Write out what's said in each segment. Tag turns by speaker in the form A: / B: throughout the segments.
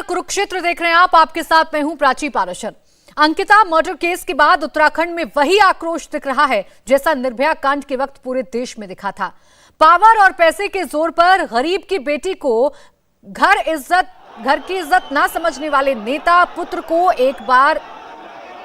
A: कुरुक्षेत्र देख रहे हैं आप, आपके साथ मैं हूं प्राची पाराशर। अंकिता मर्डर केस के बाद उत्तराखंड में वही आक्रोश दिख रहा है जैसा निर्भया कांड के वक्त पूरे देश में दिखा था। पावर और पैसे के जोर पर गरीब की बेटी को घर की इज्जत ना समझने वाले नेता पुत्र को एक बार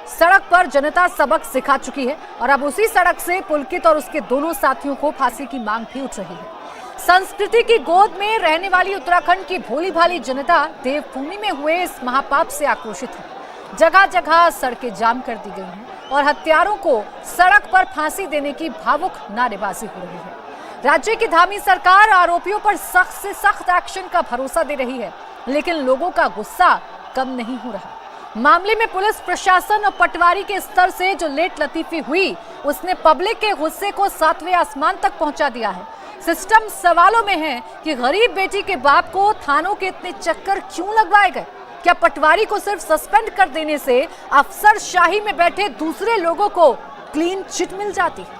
A: सड़क पर जनता सबक सिखा चुकी है और अब उसी सड़क से पुलकित और उसके दोनों साथियों को फांसी की मांग भी उठ रही है। संस्कृति की गोद में रहने वाली उत्तराखंड की भोली भाली जनता देवभूमि में हुए इस महापाप से आक्रोशित है। जगह जगह सड़कें जाम कर दी गई हैं और हत्यारों को सड़क पर फांसी देने की भावुक नारेबाजी हो रही है। राज्य की धामी सरकार आरोपियों पर सख्त से सख्त एक्शन का भरोसा दे रही है, लेकिन लोगों का गुस्सा कम नहीं हो रहा। मामले में पुलिस प्रशासन और पटवारी के स्तर से जो लेट लतीफी हुई, उसने पब्लिक के गुस्से को 7वें आसमान तक पहुंचा दिया है। सिस्टम सवालों में है कि गरीब बेटी के बाप को थानों के इतने चक्कर क्यों लगवाए गए? क्या पटवारी को सिर्फ सस्पेंड कर देने से अफसरशाही में बैठे दूसरे लोगों को क्लीन चिट मिल जाती है?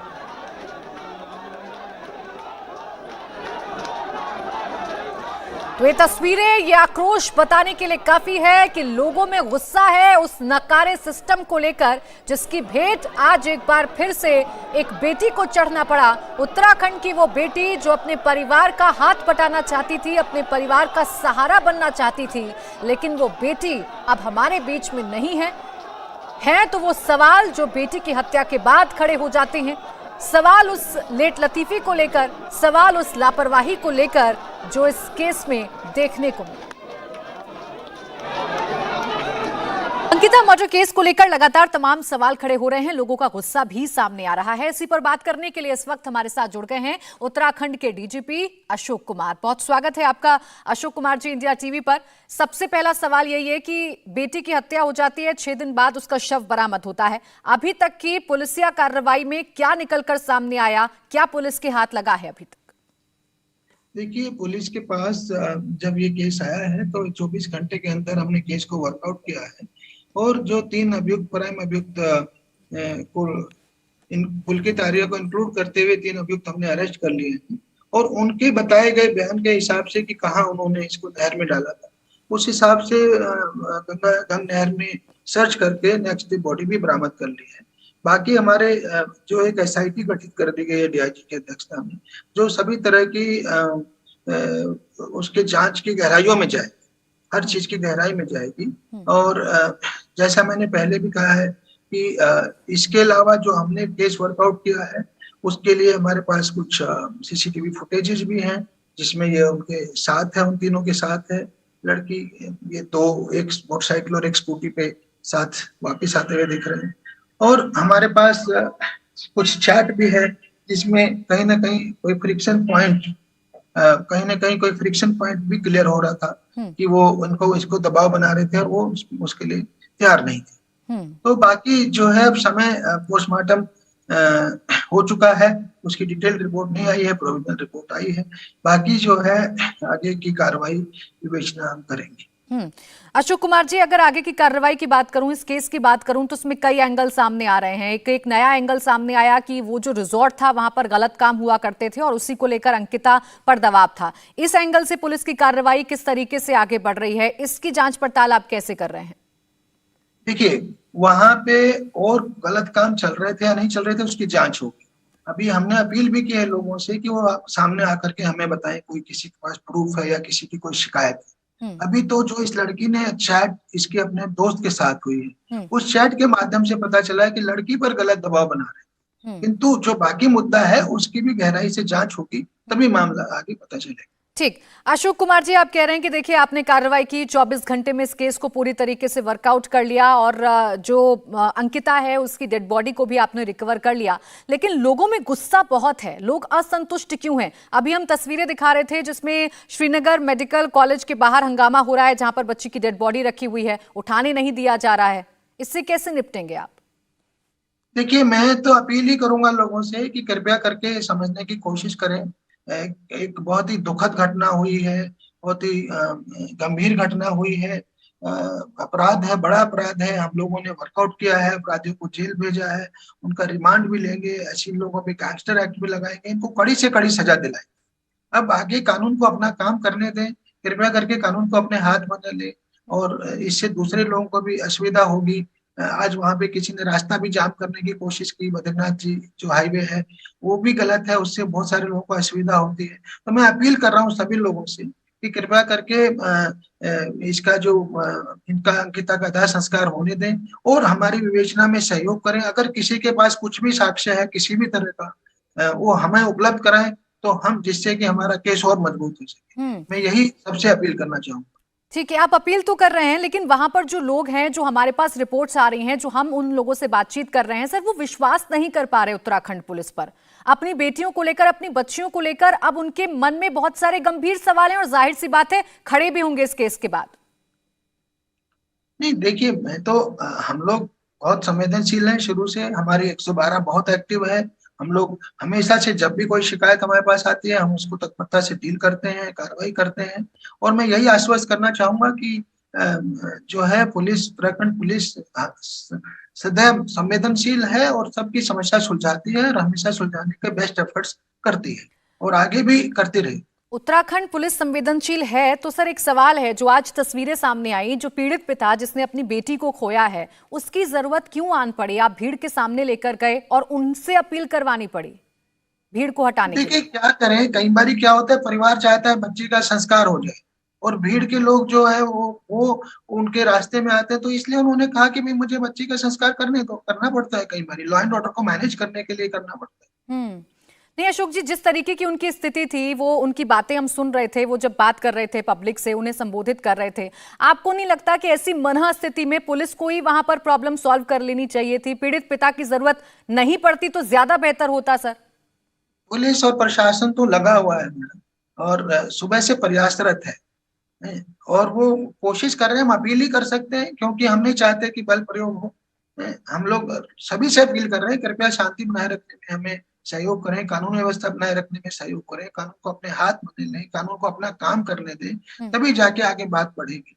A: तो ये तस्वीरें, ये आक्रोश बताने के लिए काफी है कि लोगों में गुस्सा है उस नकारे सिस्टम को लेकर, जिसकी भेंट आज एक बार फिर से एक बेटी को चढ़ना पड़ा। उत्तराखंड की वो बेटी जो अपने परिवार का हाथ बटाना चाहती थी, अपने परिवार का सहारा बनना चाहती थी, लेकिन वो बेटी अब हमारे बीच में नहीं है तो वो सवाल जो बेटी की हत्या के बाद खड़े हो जाते हैं, सवाल उस लेट लतीफी को लेकर, सवाल उस लापरवाही को लेकर जो इस केस में देखने को मिला। अंकिता मर्डर केस को लेकर लगातार तमाम सवाल खड़े हो रहे हैं, लोगों का गुस्सा भी सामने आ रहा है। इसी पर बात करने के लिए इस वक्त हमारे साथ जुड़ गए हैं उत्तराखंड के डीजीपी अशोक कुमार। बहुत स्वागत है आपका अशोक कुमार जी इंडिया टीवी पर। सबसे पहला सवाल यही है कि बेटी की हत्या हो जाती है, 6 दिन बाद उसका शव बरामद होता है। अभी तक की पुलिसिया कार्रवाई में क्या निकलकर सामने आया, क्या पुलिस के हाथ लगा है अभी तक?
B: देखिए, पुलिस के पास जब ये केस आया है तो 24 घंटे के अंदर हमने केस को वर्कआउट किया है और जो 3 अभियुक्त, प्राइम अभियुक्त को पुलकित आर्य को इंक्लूड करते हुए 3 अभियुक्त हमने अरेस्ट कर लिए हैं और उनके बताए गए बयान के हिसाब से कि कहाँ उन्होंने इसको नहर में डाला था, उस हिसाब से गंगा नहर में सर्च करके नेक्स्ट डे बॉडी भी बरामद कर ली है। बाकी हमारे जो एक SIT गठित कर दी गई है DIG की अध्यक्षता में, जो सभी तरह की उसके जांच की गहराइयों में जाए, हर चीज की गहराई में जाएगी। और जैसा मैंने पहले भी कहा है कि इसके अलावा जो हमने केस वर्कआउट किया है उसके लिए हमारे पास कुछ CCTV फुटेजेस भी हैं, जिसमें ये उनके साथ है, उन तीनों के साथ है लड़की, ये 2, एक मोटरसाइकिल और एक स्कूटी पे साथ वापिस आते हुए दिख रहे हैं। और हमारे पास कुछ चैट भी है जिसमें कहीं ना कहीं कोई फ्रिक्शन पॉइंट भी क्लियर हो रहा था कि वो उनको इसको दबाव बना रहे थे और वो उसके लिए तैयार नहीं थे। तो बाकी जो है अब समय पोस्टमार्टम हो चुका है, उसकी डिटेल्ड रिपोर्ट नहीं आई है, प्रोविजनल रिपोर्ट आई है। बाकी जो है आगे की कार्रवाई विवेचना हम करेंगे।
A: अशोक कुमार जी, अगर आगे की कार्रवाई की बात करूं, इस केस की बात करूं, तो उसमें कई एंगल सामने आ रहे हैं। एक नया एंगल सामने आया कि वो जो रिजॉर्ट था वहां पर गलत काम हुआ करते थे और उसी को लेकर अंकिता पर दबाव था। इस एंगल से पुलिस की कार्रवाई किस तरीके से आगे बढ़ रही है, इसकी जांच पड़ताल आप कैसे कर रहे हैं?
B: देखिए, वहां पे और गलत काम चल रहे थे या नहीं चल रहे थे उसकी जांच होगी। अभी हमने अपील भी की है लोगों से कि वो सामने आकर के हमें बताएं कोई किसी के पास प्रूफ है या किसी की कोई शिकायत है। अभी तो जो इस लड़की ने चैट इसके अपने दोस्त के साथ हुई है, उस चैट के माध्यम से पता चला है कि लड़की पर गलत दबाव बना रहे हैं, किंतु जो बाकी मुद्दा है उसकी भी गहराई से जांच होगी, तभी मामला आगे पता चलेगा।
A: ठीक, अशोक कुमार जी, आप कह रहे हैं कि देखिए आपने कार्रवाई की, 24 घंटे में इस केस को पूरी तरीके से वर्कआउट कर लिया और जो अंकिता है उसकी डेड बॉडी को भी आपने रिकवर कर लिया, लेकिन लोगों में गुस्सा बहुत है, लोग असंतुष्ट क्यों हैं? अभी हम तस्वीरें दिखा रहे थे जिसमें श्रीनगर मेडिकल कॉलेज के बाहर हंगामा हो रहा है, जहां पर बच्ची की डेड बॉडी रखी हुई है, उठाने नहीं दिया जा रहा है। इससे कैसे निपटेंगे आप?
B: देखिए, मैं तो अपील ही करूंगा लोगों से कि कृपया करके समझने की कोशिश करें। एक बहुत ही दुखद घटना हुई है, बहुत ही गंभीर घटना हुई है, अपराध है, बड़ा अपराध है। हम लोगों ने वर्कआउट किया है, अपराधियों को जेल भेजा है, उनका रिमांड भी लेंगे, ऐसे लोगों पे गैंगस्टर एक्ट भी लगाएंगे, इनको कड़ी से कड़ी सजा दिलाएंगे। अब आगे कानून को अपना काम करने दें, कृपया करके कानून को अपने हाथ में न ले और इससे दूसरे लोगों को भी असुविधा होगी। आज वहां पे किसी ने रास्ता भी जाम करने की कोशिश की, बद्रीनाथ जी जो हाईवे है वो भी गलत है, उससे बहुत सारे लोगों को असुविधा होती है। तो मैं अपील कर रहा हूँ सभी लोगों से कि कृपया करके इसका जो इनका अंकिता का दाह संस्कार होने दें और हमारी विवेचना में सहयोग करें। अगर किसी के पास कुछ भी साक्ष्य है किसी भी तरह का, वो हमें उपलब्ध कराएं, तो हम जिससे कि हमारा केस और मजबूत हो सके। मैं यही सबसे अपील करना चाहूंगा।
A: ठीक है, आप अपील तो कर रहे हैं, लेकिन वहां पर जो लोग हैं, जो हमारे पास रिपोर्ट्स आ रही हैं, जो हम उन लोगों से बातचीत कर रहे हैं सर, वो विश्वास नहीं कर पा रहे उत्तराखंड पुलिस पर। अपनी बेटियों को लेकर, अपनी बच्चियों को लेकर अब उनके मन में बहुत सारे गंभीर सवाल हैं और जाहिर सी बात है खड़े भी होंगे इस केस के बाद।
B: नहीं देखिए, मैं तो हम लोग बहुत संवेदनशील हैं, शुरू से हमारी 112 बहुत एक्टिव है। हम लोग हमेशा से जब भी कोई शिकायत हमारे पास आती है हम उसको तत्परता से डील करते हैं, कार्रवाई करते हैं। और मैं यही आश्वस्त करना चाहूंगा कि जो है पुलिस, उत्तराखंड पुलिस सदैव संवेदनशील है और सबकी समस्या सुलझाती है और हमेशा सुलझाने के बेस्ट एफर्ट्स करती है और आगे भी करती रही।
A: उत्तराखंड पुलिस संवेदनशील है तो सर एक सवाल है, जो आज तस्वीरें सामने आई, जो पीड़ित पिता जिसने अपनी बेटी को खोया है, उसकी जरूरत क्यों आन पड़ी? आप भीड़ के सामने लेकर गए और उनसे अपील करवानी पड़ी भीड़ को हटाने के लिए।
B: देखिए क्या करें, कई बार क्या होता है, परिवार चाहता है बच्चे का संस्कार हो जाए और भीड़ के लोग जो है वो उनके रास्ते में आते हैं, तो इसलिए उन्होंने कहा कि भाई मुझे बच्ची का संस्कार करने दो। करना पड़ता है, कई बार लॉ एंड ऑर्डर को मैनेज करने के लिए करना पड़ता है।
A: नहीं अशोक जी, जिस तरीके की उनकी स्थिति थी, वो उनकी बातें हम सुन रहे थे, वो जब बात कर रहे थे पब्लिक से, उन्हें संबोधित कर रहे थे, आपको नहीं लगता कि ऐसी मनह स्थिति में पुलिस को ही वहां पर प्रॉब्लम सॉल्व कर लेनी चाहिए थी? पीड़ित पिता की जरूरत नहीं पड़ती तो ज्यादा बेहतर होता सर।
B: पुलिस और प्रशासन तो लगा हुआ है मैडम और सुबह से प्रयासरत है और वो कोशिश कर रहे हैं। हम अपील ही कर सकते हैं क्योंकि हम नहीं चाहते कि बल प्रयोग हो। हम लोग सभी से अपील कर रहे हैं, कृपया शांति बनाए रखने में हमें सहयोग करें, कानून व्यवस्था बनाए रखने में सहयोग करें, कानून को अपने हाथ में लें, कानून को अपना काम करने दें, तभी जाके आगे बात बढ़ेगी।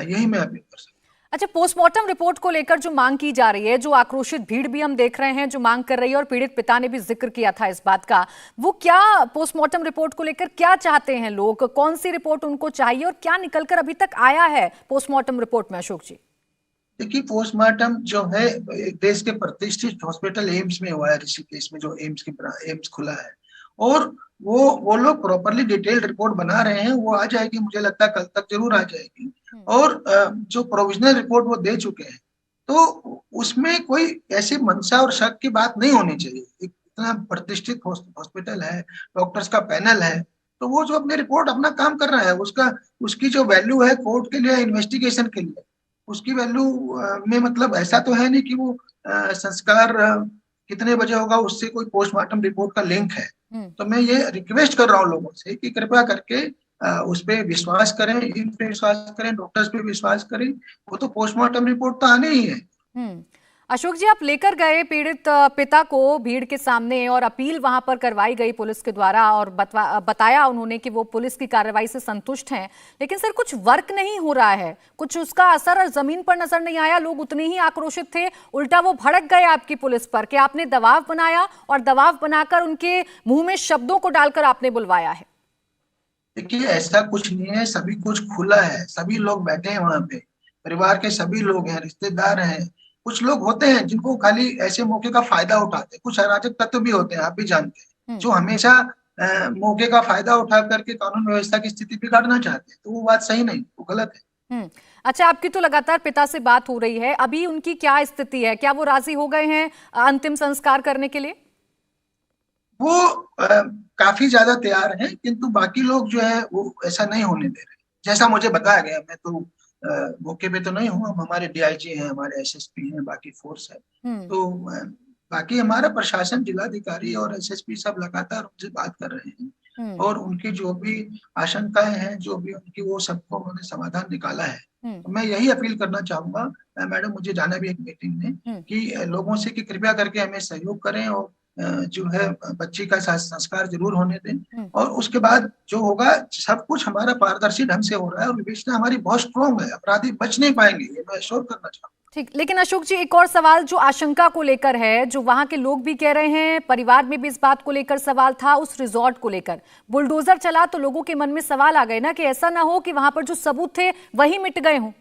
B: यही मैं अपील कर सकता हूँ।
A: अच्छा, पोस्टमार्टम रिपोर्ट को लेकर जो मांग की जा रही है, जो आक्रोशित भीड़ भी हम देख रहे हैं जो मांग कर रही है, और पीड़ित पिता ने भी जिक्र किया था इस बात का, वो क्या पोस्टमार्टम रिपोर्ट को लेकर क्या चाहते हैं लोग? कौन सी रिपोर्ट उनको चाहिए और क्या निकलकर अभी तक आया है पोस्टमार्टम रिपोर्ट में अशोक जी?
B: देखिए, पोस्टमार्टम जो है देश के प्रतिष्ठित हॉस्पिटल एम्स में हुआ है, ऋषिकेश में जो एम्स खुला है, और वो लोग प्रॉपरली डिटेल्ड रिपोर्ट बना रहे हैं। वो आ जाएगी, मुझे लगता है कल तक जरूर आ जाएगी। और जो प्रोविजनल रिपोर्ट वो दे चुके हैं, तो उसमें कोई ऐसी मंशा और शक की बात नहीं होनी चाहिए। इतना प्रतिष्ठित हॉस्पिटल है, डॉक्टर्स का पैनल है, तो वो जो अपनी रिपोर्ट अपना काम कर रहा है, उसकी जो वैल्यू है कोर्ट के लिए, इन्वेस्टिगेशन के लिए, उसकी वैल्यू में मतलब ऐसा तो है नहीं कि वो संस्कार कितने बजे होगा उससे कोई पोस्टमार्टम रिपोर्ट का लिंक है। तो मैं ये रिक्वेस्ट कर रहा हूँ लोगों से कि कृपया करके उस पर विश्वास करें, इन पे विश्वास करें, डॉक्टर्स पे विश्वास करें। वो तो पोस्टमार्टम रिपोर्ट तो आने ही है।
A: अशोक जी, आप लेकर गए पीड़ित पिता को भीड़ के सामने और अपील वहां पर करवाई गई पुलिस के द्वारा, और बताया उन्होंने कि वो पुलिस की कार्रवाई से संतुष्ट हैं, लेकिन सर कुछ वर्क नहीं हो रहा है, कुछ उसका असर जमीन पर नजर नहीं आया। लोग उतने ही आक्रोशित थे, उल्टा वो भड़क गए आपकी पुलिस पर कि आपने दबाव बनाया और दबाव बनाकर उनके मुंह में शब्दों को डालकर आपने बुलवाया है।
B: देखिए, ऐसा कुछ नहीं है, सभी कुछ खुला है, सभी लोग बैठे हैं वहां पे, परिवार के सभी लोग हैं, रिश्तेदार हैं। कुछ लोग होते हैं जिनको खाली ऐसे मौके का फायदा उठाते हैं, कुछ अराजक तत्व भी होते हैं, आप भी जानते हैं, जो हमेशा मौके का फायदा उठा करके कानून व्यवस्था की स्थिति बिगाड़ना चाहते हैं। तो वो बात सही नहीं, वो गलत है।
A: अच्छा, आपकी तो लगातार पिता से बात हो रही है, अभी उनकी क्या स्थिति है? क्या वो राजी हो गए हैं अंतिम संस्कार करने के लिए?
B: वो काफी ज्यादा तैयार हैं, किंतु बाकी लोग जो है वो ऐसा नहीं होने दे रहे, जैसा मुझे बताया गया। मैं तो मौके पे तो नहीं हूँ, हमारे डीआईजी हैं, हमारे एसएसपी हैं, बाकी फोर्स है। तो बाकी हमारा प्रशासन, जिलाधिकारी और एसएसपी सब लगातार उनसे बात कर रहे हैं और उनकी जो भी आशंकाएं हैं, जो भी उनकी, वो सबको उन्होंने समाधान निकाला है। तो मैं यही अपील करना चाहूंगा, मैडम मुझे जाना भी एक मीटिंग में, कि लोगों से कि कृपया करके हमें सहयोग करें और जो है बच्ची का संस्कार जरूर होने दें, और उसके बाद जो होगा सब कुछ हमारा पारदर्शी ढंग से हो रहा है और विवेचना हमारी बहुत स्ट्रॉन्ग है, अपराधी बच नहीं पाएंगे, ये मैं श्योर करना चाहूँगा।
A: ठीक, लेकिन अशोक जी एक और सवाल जो आशंका को लेकर है, जो वहां के लोग भी कह रहे हैं, परिवार में भी इस बात को लेकर सवाल था, उस रिजॉर्ट को लेकर बुलडोजर चला तो लोगों के मन में सवाल आ गए ना कि ऐसा ना हो कि वहां पर जो सबूत थे वही मिट गए हों।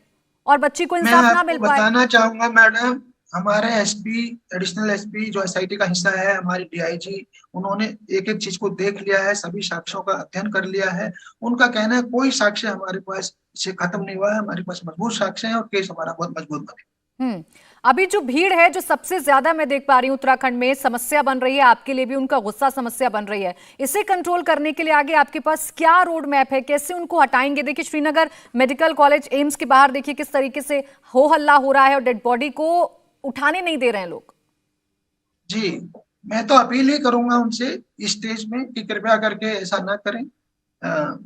A: और बच्ची को
B: मैं
A: इंसाफ ना
B: आपको
A: मिल पाए?
B: बताना चाहूंगा मैडम, हमारे एसपी, एडिशनल एसपी जो एसआईटी का हिस्सा है, हमारी डीआईजी, उन्होंने एक एक चीज को देख लिया है, सभी साक्ष्यों का अध्ययन कर लिया है। उनका कहना है कोई साक्ष्य हमारे पास से खत्म नहीं हुआ है, हमारे पास मजबूत साक्ष्य है और केस हमारा बहुत मजबूत बने।
A: अभी जो भीड़ है, जो सबसे ज्यादा मैं देख पा रही हूँ उत्तराखंड में समस्या बन रही है, आपके लिए भी उनका गुस्सा समस्या बन रही है, इसे कंट्रोल करने के लिए आगे आपके पास क्या रोड मैप है, कैसे उनको हटाएंगे? देखिए श्रीनगर मेडिकल कॉलेज एम्स के बाहर देखिए किस तरीके से हो हल्ला हो रहा है और डेड बॉडी को उठाने नहीं दे रहे हैं लोग।
B: जी, मैं तो अपील ही करूंगा उनसे इस स्टेज में कि कृपया करके ऐसा ना करें।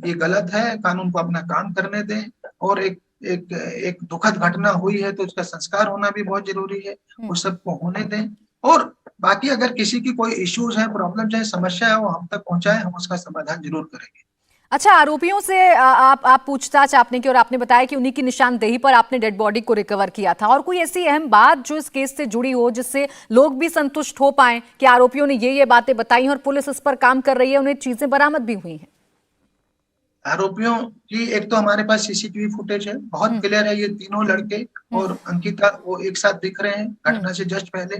B: ये गलत है, कानून को अपना काम करने दें। और एक एक एक दुखद घटना हुई है तो उसका संस्कार होना भी बहुत जरूरी है, उस सबको होने दें। और बाकी अगर किसी की कोई इश्यूज है, प्रॉब्लम है, समस्या है, वो हम तक पहुंचाए, हम उसका समाधान जरूर करेंगे।
A: अच्छा, आरोपियों से आप पूछताछ आपने की और आपने बताया कि उन्हीं की निशानदेही पर आपने डेड बॉडी को रिकवर किया था, और कोई ऐसी अहम बात जो इस केस से जुड़ी हो जिससे लोग भी संतुष्ट हो पाए कि आरोपियों ने ये बातें बताई और पुलिस इस पर काम कर रही है, उन्हें चीजें बरामद भी हुई हैं?
B: आरोपियों की एक तो हमारे पास सीसीटीवी फुटेज है, बहुत क्लियर है, ये तीनों लड़के और अंकिता वो एक साथ दिख रहे हैं घटना से जस्ट पहले।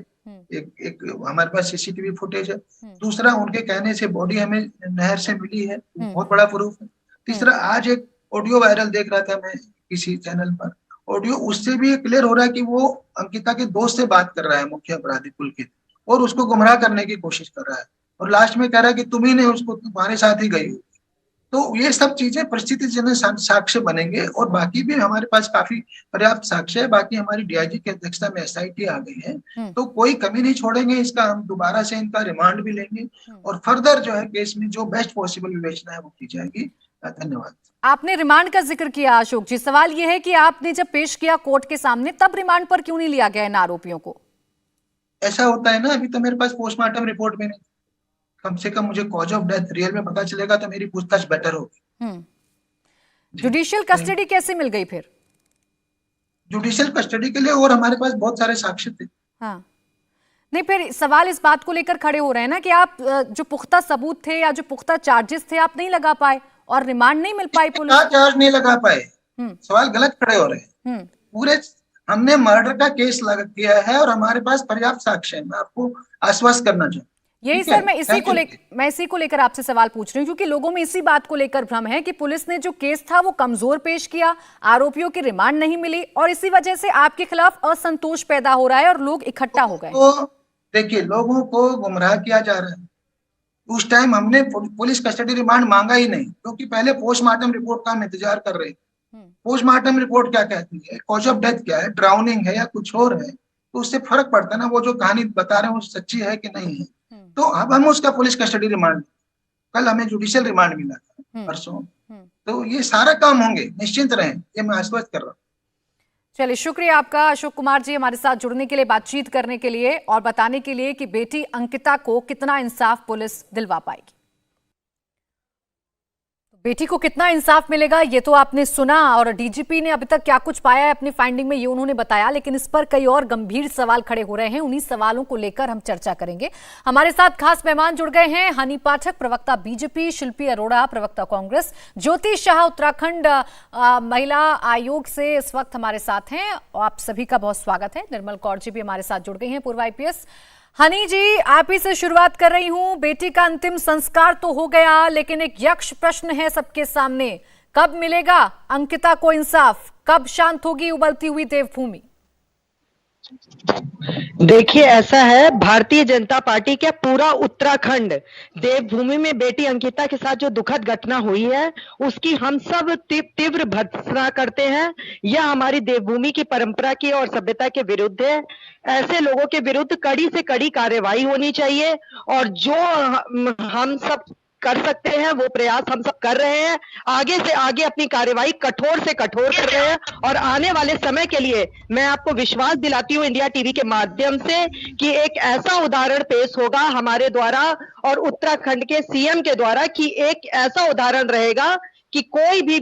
B: एक हमारे पास सीसीटीवी फुटेज है। दूसरा, उनके कहने से बॉडी हमें नहर से मिली है, बहुत बड़ा प्रूफ है। तीसरा, आज एक ऑडियो वायरल देख रहा था मैं किसी चैनल पर, ऑडियो, उससे भी क्लियर हो रहा है कि वो अंकिता के दोस्त से बात कर रहा है, मुख्य अपराधी पुलकित, और उसको गुमराह करने की कोशिश कर रहा है, और लास्ट में कह रहा है कि तुम ही ने उसको, तुम्हारे साथ ही गई। तो ये सब चीजें परिस्थितिजन्य साक्ष्य बनेंगे, और बाकी भी हमारे पास काफी पर्याप्त साक्ष्य है। बाकी हमारी डीआईजी की अध्यक्षता में एसआईटी आ गई है, तो कोई कमी नहीं छोड़ेंगे इसका, हम दोबारा से इनका रिमांड भी लेंगे और फर्दर जो है केस में जो बेस्ट पॉसिबल विवेचना है वो की जाएगी। धन्यवाद।
A: आपने रिमांड का जिक्र किया अशोक जी, सवाल यह है कि आपने जब पेश किया कोर्ट के सामने तब रिमांड पर क्यों नहीं लिया गया इन आरोपियों को?
B: ऐसा होता है ना, अभी तो मेरे पास पोस्टमार्टम रिपोर्ट में नहीं, कम से कम मुझे कॉज ऑफ डेथ रियल में पता चलेगा तो मेरी पूछताछ बेटर होगी।
A: जुडिशियल कस्टडी कैसे मिल गई फिर?
B: जुडिशियल कस्टडी के लिए और हमारे पास बहुत सारे साक्ष्य थे।
A: हाँ, नहीं, फिर सवाल इस बात को लेकर खड़े हो रहे हैं ना कि आप जो पुख्ता सबूत थे या जो पुख्ता चार्जेस थे आप नहीं लगा पाए और रिमांड नहीं मिल पाई पुलिस?
B: चार्ज नहीं लगा पाए, सवाल गलत खड़े हो रहे हैं। पूरे हमने मर्डर का केस लगा किया है और हमारे पास पर्याप्त साक्ष्य है, मैं आपको आश्वस्त करना चाहूँ।
A: यही सर, मैं इसी को लेकर आपसे सवाल पूछ रही हूँ, क्योंकि लोगों में इसी बात को लेकर भ्रम है कि पुलिस ने जो केस था वो कमजोर पेश किया, आरोपियों की रिमांड नहीं मिली और इसी वजह से आपके खिलाफ असंतोष पैदा हो रहा है और लोग इकट्ठा हो गए।
B: तो देखिए, लोगों को गुमराह किया जा रहा है। उस टाइम हमने पुलिस कस्टडी रिमांड मांगा ही नहीं, क्योंकि पहले पोस्टमार्टम रिपोर्ट का हम इंतजार कर रहे हैं। पोस्टमार्टम रिपोर्ट क्या कहती है, कॉज ऑफ डेथ क्या है, ड्राउनिंग है या कुछ और है, तो उससे फर्क पड़ता है ना, वो जो कहानी बता रहे हैं वो सच्ची है कि नहीं है। तो अब हम उसका पुलिस कस्टडी रिमांड, कल हमें जुडिशियल रिमांड मिला था परसों, तो ये सारा काम होंगे, निश्चिंत रहें, ये मैं आश्वस्त कर रहा हूँ।
A: चलिए, शुक्रिया आपका अशोक कुमार जी, हमारे साथ जुड़ने के लिए, बातचीत करने के लिए और बताने के लिए कि बेटी अंकिता को कितना इंसाफ पुलिस दिलवा पाएगी। बेटी को कितना इंसाफ मिलेगा ये तो आपने सुना, और डीजीपी ने अभी तक क्या कुछ पाया है अपनी फाइंडिंग में ये उन्होंने बताया, लेकिन इस पर कई और गंभीर सवाल खड़े हो रहे हैं। उन्हीं सवालों को लेकर हम चर्चा करेंगे। हमारे साथ खास मेहमान जुड़ गए हैं, हनी पाठक प्रवक्ता बीजेपी, शिल्पी अरोड़ा प्रवक्ता कांग्रेस, ज्योति शाह उत्तराखंड महिला आयोग से इस वक्त हमारे साथ हैं। आप सभी का बहुत स्वागत है। निर्मल कौर जी भी हमारे साथ जुड़ गई हैं, पूर्व आईपीएस। हनी जी, आप ही से शुरुआत कर रही हूं। बेटी का अंतिम संस्कार तो हो गया, लेकिन एक यक्ष प्रश्न है सबके सामने, कब मिलेगा अंकिता को इंसाफ? कब शांत होगी उबलती हुई देवभूमि?
C: देखिए, ऐसा है, भारतीय जनता पार्टी का पूरा उत्तराखंड देवभूमि में बेटी अंकिता के साथ जो दुखद घटना हुई है उसकी हम सब तीव्र भर्त्सना करते हैं। यह हमारी देवभूमि की परंपरा की और सभ्यता के विरुद्ध है। ऐसे लोगों के विरुद्ध कड़ी से कड़ी कार्रवाई होनी चाहिए, और जो हम सब कर सकते हैं वो प्रयास हम सब कर रहे हैं। आगे से आगे अपनी कार्रवाई कठोर से कठोर कर रहे हैं, और आने वाले समय के लिए मैं आपको विश्वास दिलाती हूं इंडिया टीवी के माध्यम से कि एक ऐसा उदाहरण पेश होगा हमारे द्वारा और उत्तराखंड के सीएम के द्वारा, कि एक ऐसा उदाहरण रहेगा कि कोई भी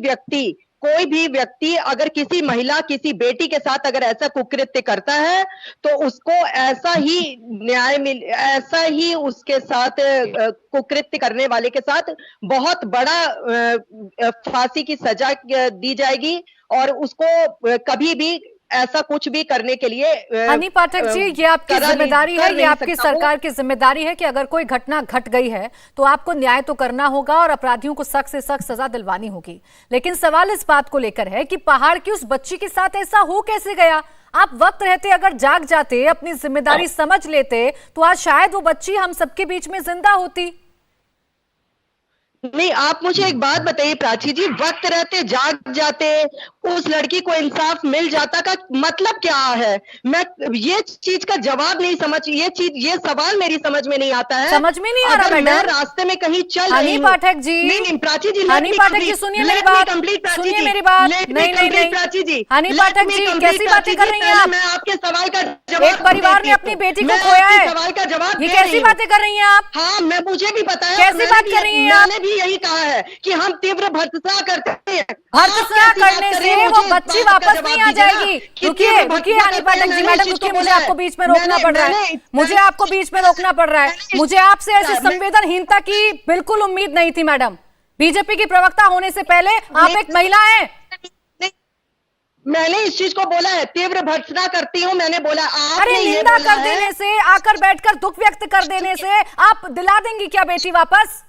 C: व्यक्ति अगर किसी महिला, किसी बेटी के साथ अगर ऐसा कुकृत्य करता है तो उसको ऐसा ही न्याय मिल, ऐसा ही उसके साथ कुकृत्य करने वाले के साथ बहुत बड़ा फांसी की सजा दी जाएगी। और उसको कभी भी ऐसा कुछ भी करने के लिए
A: हनी पाठक जी, ये आपकी जिम्मेदारी है, ये आपकी सरकार की जिम्मेदारी है कि अगर कोई घटना घट गई है तो आपको न्याय तो करना होगा और अपराधियों को सख्त से सख्त सजा दिलवानी होगी। लेकिन सवाल इस बात को लेकर है कि पहाड़ की उस बच्ची के साथ ऐसा हो कैसे गया? आप वक्त रहते अगर जाग जाते, अपनी जिम्मेदारी समझ लेते, तो आज शायद वो बच्ची हम सबके बीच में जिंदा होती।
C: नहीं, आप मुझे एक बात बताइए प्राची जी, वक्त रहते जाग जाते, उस लड़की को इंसाफ मिल जाता का मतलब क्या है? मैं ये चीज का जवाब नहीं समझ, ये सवाल मेरी समझ में नहीं आता है।
A: समझ में नहीं आ रहा
C: मैं
A: मैडम,
C: रास्ते में कहीं चल रही
A: हनी पाठक जी,
C: नहीं प्राची जी,
A: हनी पाठक जी सुनिए मेरी बात, सुनिए मेरी बात। नहीं
C: प्राची जी,
A: हनी पाठक जी कैसी बातें कर रही हैं आप?
C: मैं आपके सवाल का जवाब,
A: एक परिवार ने अपनी बेटी को खोया है,
C: सवाल का जवाब
A: ये कैसी बातें कर रही हैं आप?
C: हाँ, मुझे भी पता है,
A: कैसी बात कर रही हैं आप?
C: मैंने भी यही कहा है कि हम तीव्र भर्त्सना करते हैं।
A: भर्त्सना करने से वो बच्ची वापस नहीं आ जाएगी। रुकिए हनी पाठक जी, मैडम रुकिए, मुझे आपको बीच में रोकना पड़ रहा है, मुझे आपको बीच में रोकना पड़ रहा है। मुझे आपसे ऐसी संवेदनहीनता की बिल्कुल उम्मीद नहीं थी मैडम। बीजेपी की प्रवक्ता होने से पहले आप एक महिला हैं।
C: मैंने इस चीज को बोला है, तीव्र भर्त्सना करती हूँ, मैंने बोला।
A: अरे निंदा कर देने से, आकर बैठकर दुख व्यक्त कर देने से आप दिला देंगी क्या बेटी वापस?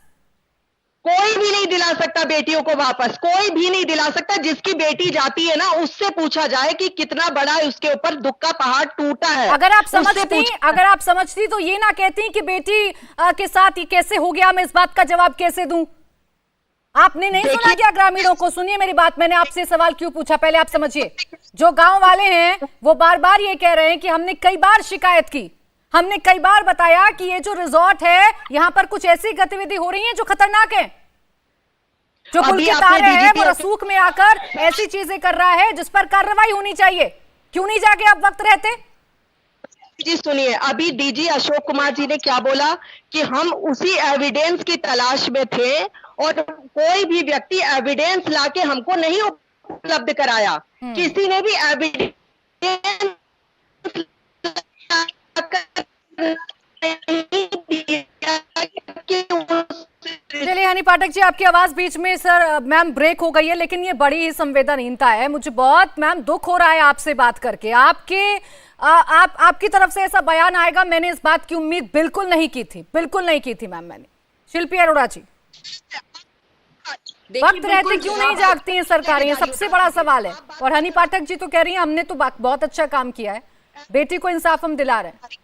C: कोई भी नहीं दिला सकता बेटियों को वापस, कोई भी नहीं दिला सकता। जिसकी बेटी जाती है ना, उससे पूछा जाए कि कितना बड़ा उसके ऊपर दुख का पहाड़ टूटा है।
A: अगर आप समझती तो ये ना कहती कि बेटी के साथ ये कैसे हो गया, मैं इस बात का जवाब कैसे दूं? आपने नहीं सुना क्या ग्रामीणों को? सुनिए मेरी बात, मैंने आपसे सवाल क्यों पूछा पहले आप समझिए। जो गांव वाले हैं वो बार बार ये कह रहे हैं कि हमने कई बार शिकायत की, हमने कई बार बताया कि ये जो रिजॉर्ट है यहाँ पर कुछ ऐसी गतिविधि हो रही है जो खतरनाक है। जो पुल के तारे हैं वो रसूख में आकर ऐसी चीजें कर रहा है जिस पर कार्रवाई होनी चाहिए। क्यों नहीं जाके आप वक्त रहते?
C: जी सुनिए, अभी डीजी अशोक कुमार जी ने क्या बोला कि हम उसी एविडेंस की तलाश में थे और कोई भी व्यक्ति एविडेंस लाके हमको नहीं उपलब्ध कराया। किसी ने भी एविडेंस
A: चलिए हनी पाठक जी, आपकी आवाज बीच में सर मैम ब्रेक हो गई है, लेकिन ये बड़ी ही संवेदनहीनता है। मुझे बहुत मैम दुख हो रहा है आपसे बात करके। आपकी तरफ से ऐसा बयान आएगा, मैंने इस बात की उम्मीद बिल्कुल नहीं की थी, बिल्कुल नहीं की थी मैम मैंने। शिल्पी अरोड़ा जी, वक्त रहते क्यों नहीं जागती हैं सरकारें? ये सबसे बड़ा सवाल है। और हनी पाठक जी तो कह रही हैं हमने तो बहुत अच्छा काम किया है, बेटी को इंसाफ हम दिला रहे हैं।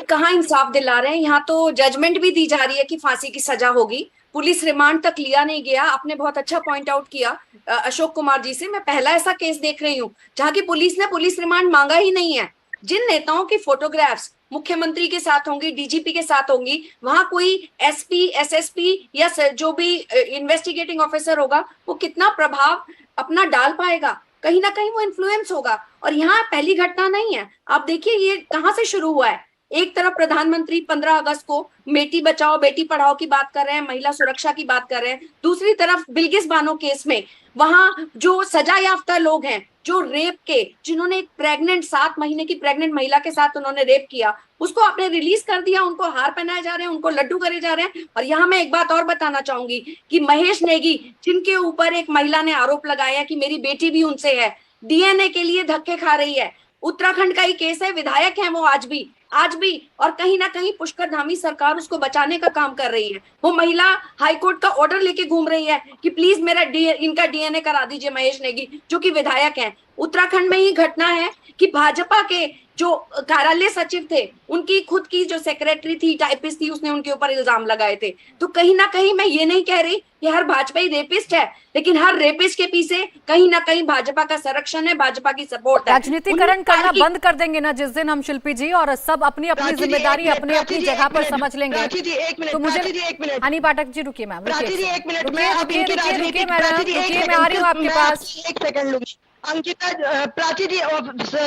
D: कहाँ इंसाफ दिला रहे हैं? यहाँ तो जजमेंट भी दी जा रही है कि फांसी की सजा होगी, पुलिस रिमांड तक लिया नहीं गया। आपने बहुत अच्छा पॉइंट आउट किया अशोक कुमार जी से। मैं पहला ऐसा केस देख रही हूँ जहाँ की पुलिस ने पुलिस रिमांड मांगा ही नहीं है। जिन नेताओं की फोटोग्राफ्स मुख्यमंत्री के साथ होंगी, डीजीपी के साथ होंगी, वहां कोई एसपी, एसएसपी या जो भी इन्वेस्टिगेटिंग ऑफिसर होगा वो कितना प्रभाव अपना डाल पाएगा? कहीं ना कहीं वो इन्फ्लुएंस होगा। और यहाँ पहली घटना नहीं है। आप देखिए ये कहाँ से शुरू हुआ है। एक तरफ प्रधानमंत्री 15 अगस्त को बेटी बचाओ बेटी पढ़ाओ की बात कर रहे हैं, महिला सुरक्षा की बात कर रहे हैं। दूसरी तरफ बिल्किस बानो केस में वहां जो सजा याफ्ता लोग हैं, जो रेप के, जिन्होंने एक प्रेग्नेंट 7 महीने की प्रेग्नेंट महिला के साथ उन्होंने रेप किया, उसको आपने रिलीज कर दिया, उनको हार पहनाए जा रहे हैं, उनको लड्डू करे जा रहे हैं। और यहाँ मैं एक बात और बताना चाहूंगी कि महेश नेगी, जिनके ऊपर एक महिला ने आरोप लगाया कि मेरी बेटी भी उनसे है, डीएनए के लिए धक्के खा रही है। उत्तराखंड का ही केस है, विधायक है वो आज भी, और कहीं ना कहीं पुष्कर धामी सरकार उसको बचाने का काम कर रही है। वो महिला हाईकोर्ट का ऑर्डर लेके घूम रही है कि प्लीज मेरा इनका डीएनए करा दीजिए, महेश नेगी जो कि विधायक हैं। उत्तराखंड में ही घटना है कि भाजपा के जो कार्यालय सचिव थे, उनकी खुद की जो सेक्रेटरी थी, टाइपिस्ट थी, उसने उनके ऊपर इल्जाम लगाए थे। तो कहीं ना कहीं मैं ये नहीं कह रही कि हर भाजपाई रेपिस्ट है, लेकिन हर रेपिस्ट के पीछे कहीं ना कहीं भाजपा का संरक्षण है, भाजपा की सपोर्ट है।
A: राजनीतिकरण करना बंद कर देंगे ना जिस दिन हम, शिल्पी जी, और सब अपनी अपनी जिम्मेदारी अपनी अपनी जगह पर समझ लेंगे। तो मुझे हनी पाठक जी रुकिए मैम, रुकिए मैं आ रही हूँ आपके पास।
C: एक सेकंड लूंगी अंकिता, प्राची जी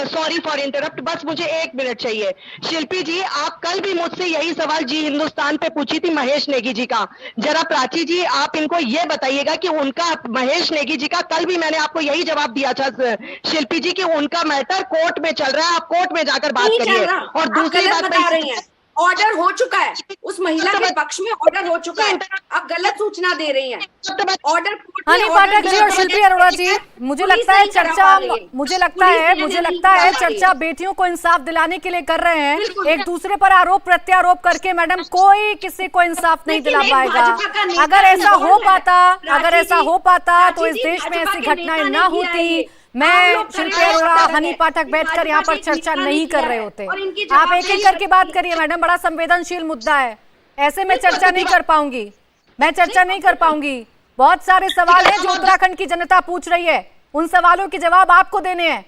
C: सॉरी फॉर इंटरप्ट, बस मुझे 1 मिनट चाहिए। शिल्पी जी, आप कल भी मुझसे यही सवाल जी हिंदुस्तान पे पूछी थी महेश नेगी जी का। जरा प्राची जी आप इनको ये बताइएगा कि उनका, महेश नेगी जी का, कल भी मैंने आपको यही जवाब दिया था शिल्पी जी कि उनका मैटर कोर्ट में चल रहा है, आप कोर्ट में जाकर बात करिए। और दूसरी बात
D: ऑर्डर हो चुका है, उस महिला के पक्ष में ऑर्डर हो चुका है, आप गलत सूचना दे रही हैं। ऑर्डर
A: हनी पाठक जी और शिल्पी अरोड़ा जी, मुझे लगता है चर्चा बेटियों को इंसाफ दिलाने के लिए कर रहे हैं, एक दूसरे पर आरोप प्रत्यारोप करके मैडम कोई किसी को इंसाफ नहीं दिला पाएगा। अगर ऐसा हो पाता तो इस देश में ऐसी घटनाएं ना होती। मैं शिल्पी अरोड़ा, हनी पाठक बैठकर यहाँ पर चर्चा नहीं कर रहे होते। आप एक एक करके बात करिए मैडम, बड़ा संवेदनशील मुद्दा है, ऐसे में चर्चा नहीं कर पाऊंगी। बहुत सारे सवाल हैं जो उत्तराखंड की जनता पूछ रही है, उन सवालों के जवाब आपको देने हैं,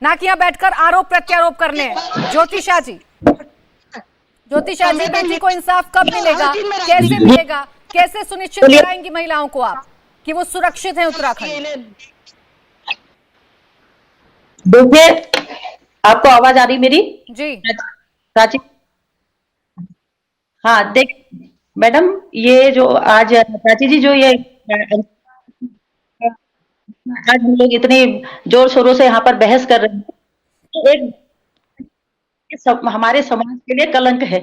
A: ना कि यहाँ बैठकर आरोप प्रत्यारोप करने हैं। ज्योतिषा जी, बेटी को इंसाफ कब मिलेगा, कैसे मिलेगा, कैसे सुनिश्चित कराएंगी महिलाओं को आप कि वो सुरक्षित है उत्तराखंड?
E: देखिए, आपको आवाज आ रही मेरी?
A: जी
E: प्राची, हाँ देख मैडम, ये जो आज प्राची जी जो ये आज हम लोग इतने जोर शोरों से यहाँ पर बहस कर रहे हैं, हमारे समाज के लिए कलंक है।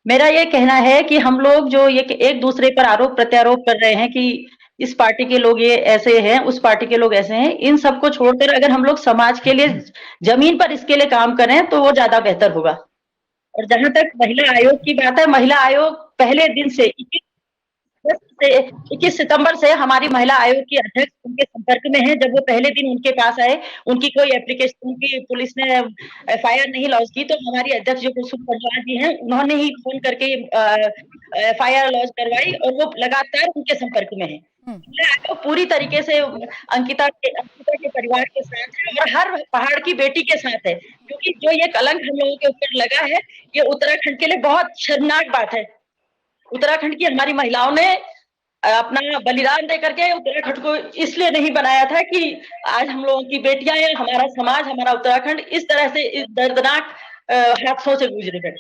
E: मेरा ये कहना है कि हम लोग जो ये एक दूसरे पर आरोप प्रत्यारोप कर रहे हैं कि इस पार्टी के लोग ये ऐसे हैं, उस पार्टी के लोग ऐसे हैं, इन सबको छोड़कर अगर हम लोग समाज के लिए जमीन पर इसके लिए काम करें तो वो ज्यादा बेहतर होगा। और जहां तक महिला आयोग की बात है, महिला आयोग पहले दिन से 21 सितंबर से हमारी महिला आयोग की अध्यक्ष उनके संपर्क में है। जब वो पहले दिन उनके पास आए, उनकी कोई एप्लीकेशन, उनकी पुलिस ने FIR नहीं लॉन्च की, तो हमारी अध्यक्ष जो कुसुम पंडवाल जी हैं, उन्होंने ही फोन करके FIR लॉन्च करवाई और वो लगातार उनके संपर्क में है। आयोग पूरी तरीके से अंकिता के परिवार के साथ है और हर पहाड़ की बेटी के साथ है, क्योंकि जो ये कलंक हम लोगों के ऊपर लगा है, ये उत्तराखंड के लिए बहुत शर्मनाक बात है। उत्तराखंड की हमारी महिलाओं ने अपना बलिदान दे करके उत्तराखंड को इसलिए नहीं बनाया था कि आज हम लोगों की बेटियां या हमारा समाज, हमारा उत्तराखंड इस तरह से इस दर्दनाक हादसों से गुजरेगा।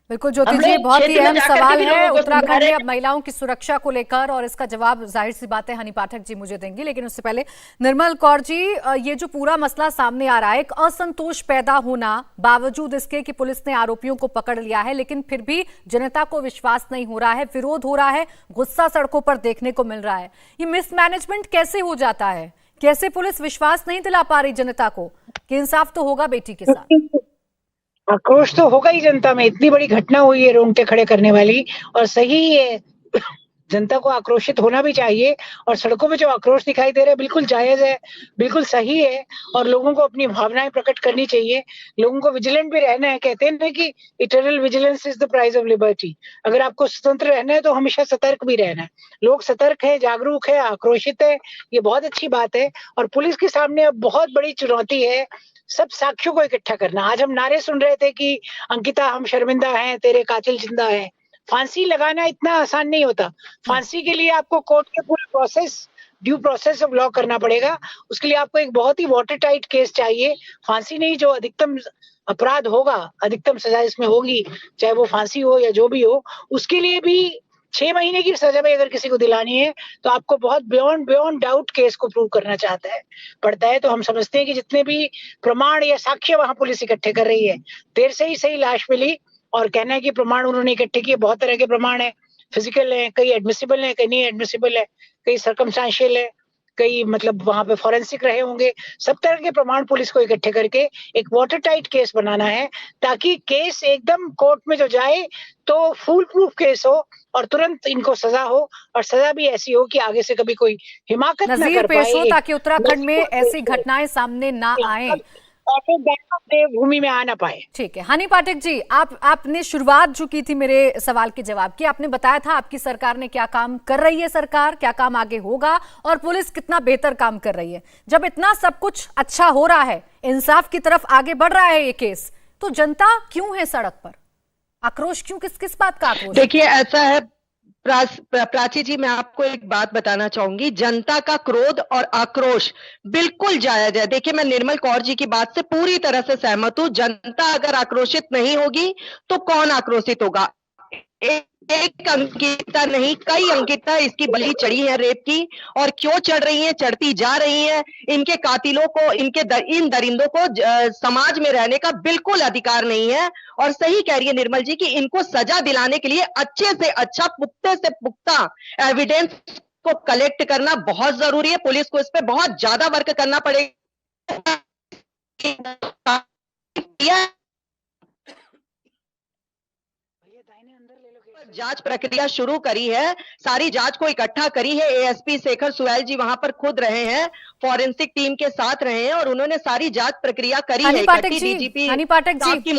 A: बिल्कुल ज्योति जी, बहुत ही अहम सवाल है उत्तराखंड में अब महिलाओं की सुरक्षा को लेकर, और इसका जवाब जाहिर सी बात है हनी पाठक जी मुझे देंगे। लेकिन उससे पहले निर्मल कौर जी, ये जो पूरा मसला सामने आ रहा है, एक असंतोष पैदा होना, बावजूद इसके कि पुलिस ने आरोपियों को पकड़ लिया है, लेकिन फिर भी जनता को विश्वास नहीं हो रहा है, विरोध हो रहा है, गुस्सा सड़कों पर देखने को मिल रहा है। ये मिसमैनेजमेंट कैसे हो जाता है? कैसे पुलिस विश्वास नहीं दिला पा रही जनता को कि इंसाफ तो होगा बेटी के साथ?
F: आक्रोश तो होगा ही जनता में, इतनी बड़ी घटना हुई है रोंगटे खड़े करने वाली, और सही है, जनता को आक्रोशित होना भी चाहिए। और सड़कों पे जो आक्रोश दिखाई दे रहा है बिल्कुल जायज है, बिल्कुल सही है, और लोगों को अपनी भावनाएं प्रकट करनी चाहिए। लोगों को विजिलेंट भी रहना है, कहते हैं ना कि eternal vigilance is the price of liberty. अगर आपको स्वतंत्र रहना है तो हमेशा सतर्क भी रहना है। लोग सतर्क है, जागरूक है, आक्रोशित है, ये बहुत अच्छी बात है। और पुलिस के सामने अब बहुत बड़ी चुनौती है सब साक्ष्यों को इकट्ठा करना। आज हम नारे सुन रहे थे कि अंकिता हम शर्मिंदा हैं, तेरे कातिल जिंदा है। फांसी लगाना इतना आसान नहीं होता। फांसी के लिए आपको कोर्ट के पूरे process, due process of law करना पड़ेगा। उसके लिए आपको एक बहुत ही वाटर टाइट केस चाहिए। फांसी नहीं, जो अधिकतम अपराध होगा, अधिकतम सजा इसमें होगी, चाहे वो फांसी हो या जो भी हो, उसके लिए भी 6 महीने की सजा भी अगर किसी को दिलानी है तो आपको बहुत बियॉन्ड डाउट केस को प्रूव करना पड़ता है। तो हम समझते हैं कि जितने भी प्रमाण या साक्ष्य वहां पुलिस इकट्ठे कर रही है, देर से ही सही लाश मिली, और कहना है कि प्रमाण उन्होंने इकट्ठे किए, बहुत तरह के प्रमाण है, फिजिकल है, कई एडमिसिबल है, कई नहीं एडमिसिबल है, कई सर्कमस्टेंशियल है, कई मतलब वहां पे फॉरेंसिक रहे होंगे। सब तरह के प्रमाण पुलिस को इकट्ठे करके एक वाटर टाइट केस बनाना है, ताकि केस एकदम कोर्ट में जो जाए तो फुल प्रूफ केस हो और तुरंत इनको सजा हो, और सजा भी ऐसी हो कि आगे से कभी कोई हिमाकत न कर पाए,
A: ताकि उत्तराखंड में ऐसी घटनाएं सामने ना आए,
F: भूमि में आ ना पाए।
A: ठीक है हनी पाठक जी, आपने शुरुआत जो की थी मेरे सवाल के जवाब की, आपने बताया था आपकी सरकार ने क्या काम कर रही है, सरकार क्या काम आगे होगा, और पुलिस कितना बेहतर काम कर रही है। जब इतना सब कुछ अच्छा हो रहा है, इंसाफ की तरफ आगे बढ़ रहा है ये केस, तो जनता क्यों है सड़क पर? आक्रोश क्यों? किस बात का आक्रोश?
C: देखिए ऐसा है प्राची जी, मैं आपको एक बात बताना चाहूंगी, जनता का क्रोध और आक्रोश बिल्कुल जायज है। देखिए मैं निर्मल कौर जी की बात से पूरी तरह से सहमत हूं। जनता अगर आक्रोशित नहीं होगी तो कौन आक्रोशित होगा? एक अंकिता नहीं, कई अंकिता इसकी बलि चढ़ी है रेप की, और क्यों चढ़ रही है, चढ़ती जा रही है। इनके कातिलों को, इन दरिंदों को समाज में रहने का बिल्कुल अधिकार नहीं है। और सही कह रही है निर्मल जी कि इनको सजा दिलाने के लिए अच्छे से अच्छा, पुख्ते से पुख्ता एविडेंस को कलेक्ट करना बहुत जरूरी है। पुलिस को इस पे बहुत ज्यादा वर्क करना पड़ेगा। जांच प्रक्रिया शुरू करी है, सारी जांच को इकट्ठा करी है। एएसपी शेखर सुहैल जी वहां पर खुद रहे हैं, फॉरेंसिक टीम के साथ रहे हैं, और उन्होंने सारी जांच प्रक्रिया करी है।
A: हनी पाठक जी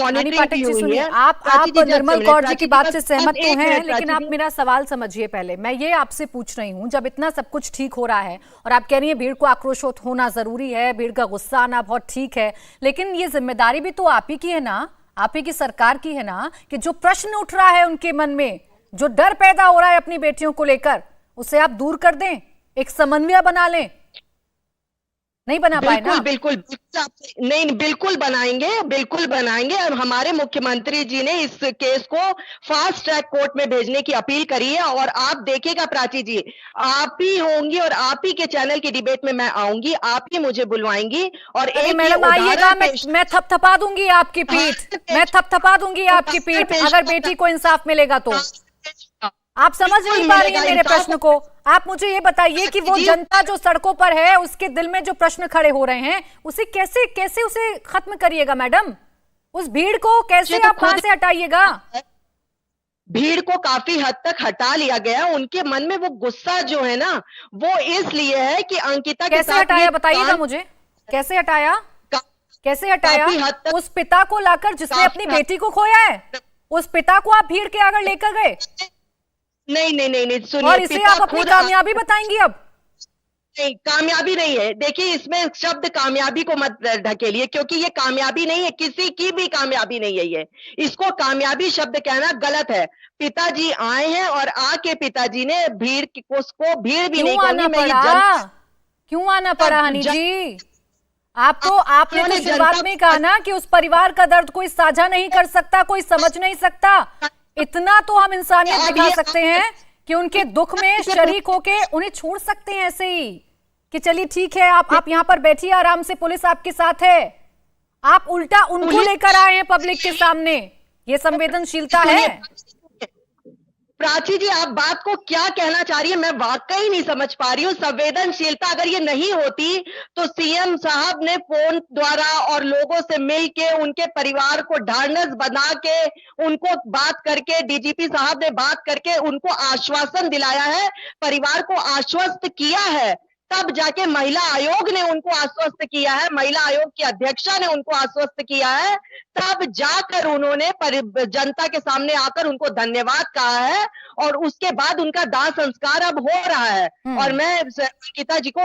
A: सुनिए, आप निर्मल कौर जी की बात से सहमत तो हैं, लेकिन आप मेरा सवाल समझिए पहले। मैं ये आपसे पूछ रही हूँ, जब इतना सब कुछ ठीक हो रहा है और आप कह रही हैं भीड़ को आक्रोश होना जरूरी है, भीड़ का गुस्सा आना बहुत ठीक है, लेकिन ये जिम्मेदारी भी तो आप ही की है ना, आप ही की सरकार की है ना, कि जो प्रश्न उठ रहा है उनके मन में, जो डर पैदा हो रहा है अपनी बेटियों को लेकर, उसे आप दूर कर दें, एक समन्वय बना लें। नहीं बना पाए ना?
C: बिल्कुल नहीं, बिल्कुल बनाएंगे। और हमारे मुख्यमंत्री जी ने इस केस को फास्ट ट्रैक कोर्ट में भेजने की अपील करी है। और आप देखिएगा प्राची जी, आप ही होंगी और आप ही के चैनल की डिबेट में मैं आऊंगी, आप ही मुझे बुलवाएंगी। और एक
A: मैडम आइएगा, मैं थपथपा दूंगी आपकी पीठ, मैं थपथपा दूंगी आपकी पीठ, अगर बेटी को इंसाफ मिलेगा तो। आप समझ नहीं पा रही हैं मेरे प्रश्न को। आप मुझे ये बताइए कि वो जनता जो सड़कों पर है, उसके दिल में जो प्रश्न खड़े हो रहे हैं, उसे कैसे उसे खत्म करिएगा मैडम? उस भीड़ को कैसे आप वहां से हटाइएगा?
C: भीड़ को काफी हद तक हटा लिया गया। उनके मन में वो गुस्सा जो है ना, वो इसलिए है कि अंकिता के
A: कैसे हटाया, बताइएगा मुझे, कैसे हटाया? उस पिता को लाकर जिसने अपनी बेटी को खोया है, उस पिता को आप भीड़ के आगे लेकर गए?
C: नहीं सुनिए,
A: और इसे आप अपनी कामयाबी बताएंगी अब?
C: नहीं, कामयाबी नहीं है। देखिए, इसमें शब्द कामयाबी को मत ढकेलिए, क्योंकि ये कामयाबी नहीं है, किसी की भी कामयाबी नहीं है ये। इसको कामयाबी शब्द कहना गलत है। पिताजी आए हैं और आके पिताजी ने भीड़ को भीड़ भी नहीं कहूंगी,
A: क्यों आना पड़ा हनी जी? आपने तो शुरुआत में कहा ना कि उस परिवार का दर्द कोई साझा नहीं कर सकता, कोई समझ नहीं सकता। इतना तो हम इंसानियत दिखा सकते हैं कि उनके दुख में शरीक होके उन्हें छोड़ सकते हैं ऐसे ही, कि चलिए ठीक है, आप यहाँ पर बैठिए आराम से, पुलिस आपके साथ है। आप उल्टा उनको लेकर आए हैं पब्लिक के सामने। ये संवेदनशीलता है?
C: प्राची जी, आप बात को क्या कहना चाह रही है, मैं वाकई नहीं समझ पा रही हूँ। संवेदनशीलता अगर ये नहीं होती तो सीएम साहब ने फोन द्वारा और लोगों से मिलके, उनके परिवार को ढाढ़स बना के, उनको बात करके, डीजीपी साहब ने बात करके उनको आश्वासन दिलाया है, परिवार को आश्वस्त किया है। तब जाके महिला आयोग ने उनको आश्वस्त किया है, महिला आयोग की अध्यक्षा ने उनको आश्वस्त किया है, तब जाकर उन्होंने जनता के सामने आकर उनको धन्यवाद कहा है। और उसके बाद उनका दाह संस्कार अब हो रहा है। और मैं अंकिता जी को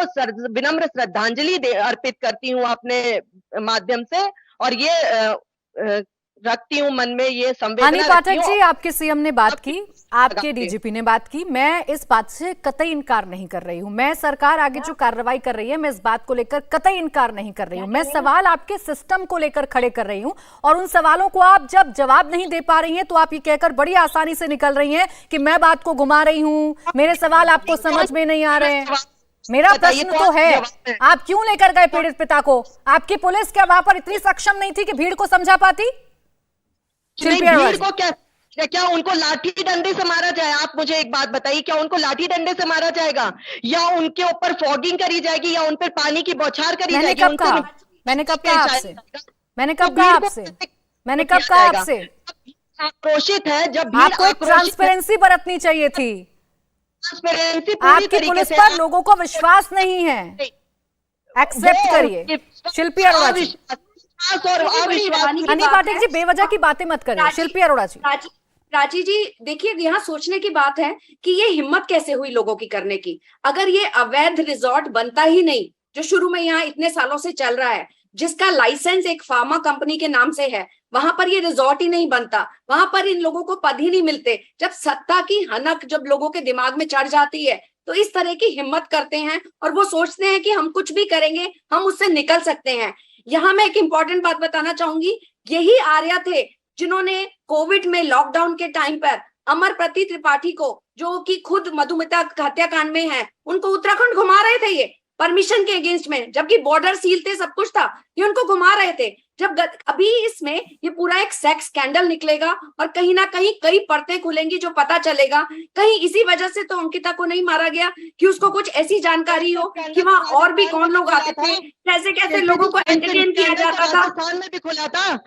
C: विनम्र श्रद्धांजलि अर्पित करती हूँ अपने माध्यम से, और ये रखती हूँ मन में ये संवेदना।
A: हनी पाठक जी, आपके सीएम ने बात की, आपके डीजीपी ने बात की, मैं इस बात से कतई इनकार नहीं कर रही हूँ। मैं सरकार आगे जो कार्रवाई कर रही है, मैं इस बात को लेकर कतई इनकार नहीं कर रही हूँ। मैं सवाल आपके सिस्टम को लेकर खड़े कर रही हूँ, और उन सवालों को आप जब जवाब नहीं दे पा रही हैं तो आप ये कहकर बड़ी आसानी से निकल रही हैं कि मैं बात को घुमा रही हूँ, मेरे सवाल आपको समझ में नहीं आ रहे हैं। मेरा प्रश्न तो है, आप क्यों लेकर गए पीड़ित पिता को? आपकी पुलिस क्या वहां पर इतनी सक्षम नहीं थी कि भीड़ को समझा पाती?
C: भीड़ को क्या उनको लाठी डंडे से मारा जाए? आप मुझे एक बात बताइए, क्या उनको लाठी डंडे से मारा जाएगा, या उनके ऊपर फॉगिंग करी जाएगी, या उन पर पानी की बौछार करी जाएगी?
A: मैंने कब कहा आपसे?
C: आक्रोशित है जब
A: आपको एक ट्रांसपेरेंसी बरतनी चाहिए थी।
C: ट्रांसपेरेंसी
A: आपकी पुलिस पर लोगों को विश्वास नहीं है, एक्सेप्ट करिए। शिल्पी अरोड़ा जी, हनी पाठक जी, बेवजह की बातें मत करिए। शिल्पी अरोड़ा जी।
D: प्राची जी, देखिए, यहाँ सोचने की बात है कि ये हिम्मत कैसे हुई लोगों की करने की। अगर ये अवैध रिजॉर्ट बनता ही नहीं, जो शुरू में यहाँ इतने सालों से चल रहा है, जिसका लाइसेंस एक फार्मा कंपनी के नाम से है, वहां पर ये रिजॉर्ट ही नहीं बनता, वहां पर इन लोगों को पद ही नहीं मिलते। जब सत्ता की हनक जब लोगों के दिमाग में चढ़ जाती है, तो इस तरह की हिम्मत करते हैं और वो सोचते हैं कि हम कुछ भी करेंगे, हम उससे निकल सकते हैं। यहाँ मैं एक इंपॉर्टेंट बात बताना चाहूंगी, यही आर्या थे जिन्होंने कोविड में लॉकडाउन के टाइम पर अमरप्रति त्रिपाठी को, जो कि खुद मधुमिता हत्याकांड में है, उनको उत्तराखंड घुमा रहे थे ये परमिशन के अगेंस्ट में, जबकि बॉर्डर सील थे, सब कुछ था, ये उनको घुमा रहे थे। जब अभी इसमें ये पूरा एक सेक्स स्कैंडल निकलेगा और कहीं ना कहीं कई परतें खुलेंगी जो पता चलेगा कहीं इसी वजह से तो अंकिता को नहीं मारा गया कि उसको कुछ ऐसी जानकारी हो कि वहां और भी कौन लोग आते थे, कैसे कैसे लोगों को एंटरटेन किया जाता था।
C: राजस्थान में भी खुला था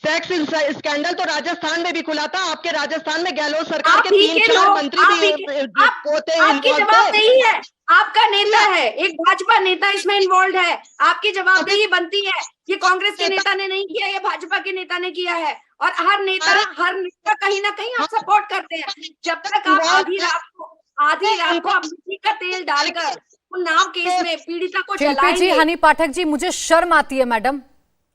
C: सेक्स स्कैंडल, तो राजस्थान में भी खुला था। आपके राजस्थान में गहलोत सरकार के 3-4 मंत्री भी पोते
D: आपकी जवाब नहीं है, आपका नेता है, एक भाजपा नेता इसमें इन्वॉल्व है, आपकी जवाबदेही बनती है। ये कांग्रेस के नेता ने नहीं किया, ये भाजपा के नेता ने किया है, और हर नेता कहीं ना कहीं आप सपोर्ट करते हैं। जब तक आप आधी रात को आप मिट्टी का तेल डालकर उन्नाव केस में पीड़िता को
A: शिल्पी जी, हनी पाठक जी, मुझे शर्म आती है मैडम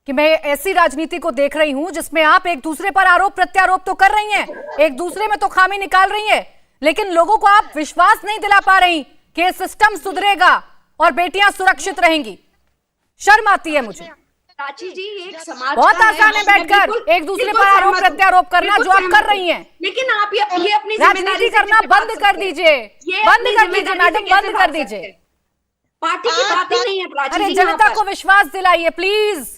A: कि मैं ऐसी राजनीति को देख रही हूं जिसमें आप एक दूसरे पर आरोप प्रत्यारोप तो कर रही हैं, एक दूसरे में तो खामी निकाल रही हैं, लेकिन लोगों को आप विश्वास नहीं दिला पा रही कि ये सिस्टम सुधरेगा और बेटियां सुरक्षित रहेंगी। शर्म आती है मुझे।
D: प्राची जी, एक समाज
A: बहुत आसान है बैठकर एक दूसरे पर आरोप प्रत्यारोप करना, जो आप कर रही हैं,
D: लेकिन आप ये अपनी
A: राजनीति करना बंद कर दीजिए, बंद कर दीजिए मैडम, बंद कर दीजिए।
D: पार्टी की बात ही नहीं है प्राची जी।
A: अरे जनता को विश्वास दिलाइए प्लीज,